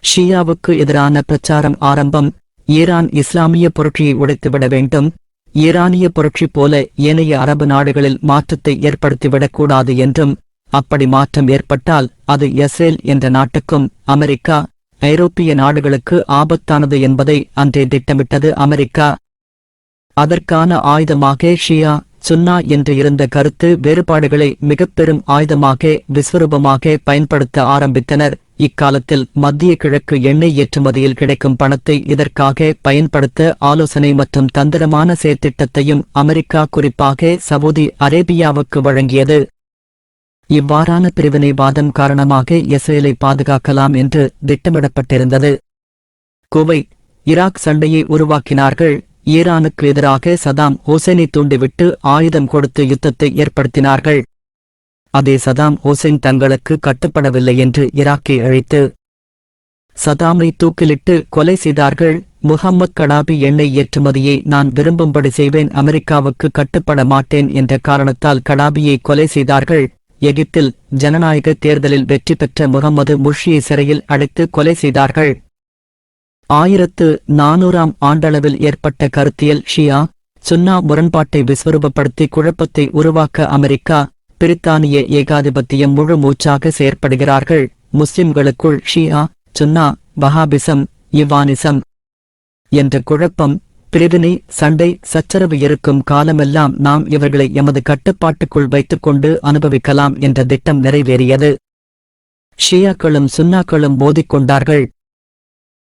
ஷியாவுக்கு எதிரான பிரச்சாரம் ஆரம்பம். ஈரான் இஸ்லாமிய புரட்சியை உடைத்துவிட வேண்டும். ஈரானிய புரட்சி போல ஏனைய அரபு நாடுகளில் மாற்றத்தை ஏற்படுத்திவிடக்கூடாது என்றும், அப்படி மாற்றம் ஏற்பட்டால் அது இஸ்ரேல் என்ற நாட்டுக்கும் அமெரிக்கா, ஐரோப்பிய நாடுகளுக்கு ஆபத்தானது என்பதை அன்றே திட்டமிட்டது அமெரிக்கா. அதற்கான ஆயுதமாக ஷியா சுன்னா என்று இருந்த கருத்து வேறுபாடுகளை மிகப்பெரும் ஆயுதமாக விஸ்வரூபமாக பயன்படுத்த ஆரம்பித்தனர். இக்காலத்தில் மத்திய கிழக்கு எண்ணெய் ஏற்றுமதியில் கிடைக்கும் பணத்தை இதற்காக பயன்படுத்த ஆலோசனை மற்றும் தந்திரமான செயற்திட்டத்தையும் அமெரிக்கா குறிப்பாக சவுதி அரேபியாவுக்கு வழங்கியது. இவ்வாறான பிரிவினைவாதம் காரணமாக இஸ்ரேலை பாதுகாக்கலாம் என்று திட்டமிடப்பட்டிருந்தது. குவைத், ஈராக் சண்டையை உருவாக்கினார்கள். ஈரானுக்கு எதிராக சதாம் ஹுசைனை தூண்டிவிட்டு ஆயுதம் கொடுத்து யுத்தத்தை ஏற்படுத்தினார்கள். அதே சதாம் ஹுசைன் தங்களுக்கு கட்டுப்படவில்லை என்று ஈராக்கை அழைத்து சதாமை தூக்கிலிட்டு கொலை செய்தார்கள். முஹம்மத் கடாபி எண்ணெய் ஏற்றுமதியை நான் விரும்பும்படி செய்வேன், அமெரிக்காவுக்கு கட்டுப்பட மாட்டேன் என்ற காரணத்தால் கடாபியை கொலை செய்தார்கள். எகிப்தில் ஜனநாயக தேர்தலில் வெற்றி பெற்ற முகம்மது முர்ஷியை சிறையில் அடைத்து கொலை செய்தார்கள். 1400ஆம் ஆண்டளவில் ஏற்பட்ட கருத்தியல் ஷியா சுன்னா முரண்பாட்டை விஸ்வரூபப்படுத்தி குழப்பத்தை உருவாக்க அமெரிக்கா, பிரித்தானிய ஏகாதிபத்தியம் முழு மூச்சாக செயற்படுகிறார்கள். முஸ்லிம்களுக்குள் ஷியா சுன்னா வஹாபிசம் இவானிசம் என்ற குழப்பம், பிரிவினை, சண்டை, சச்சரவு இருக்கும் காலமெல்லாம் நாம் இவர்களை எமது கட்டுப்பாட்டுக்குள் வைத்துக்கொண்டு அனுபவிக்கலாம் என்ற திட்டம் நிறைவேறியது. ஷியாக்களும் சுன்னாக்களும் மோதிக்கொண்டார்கள்.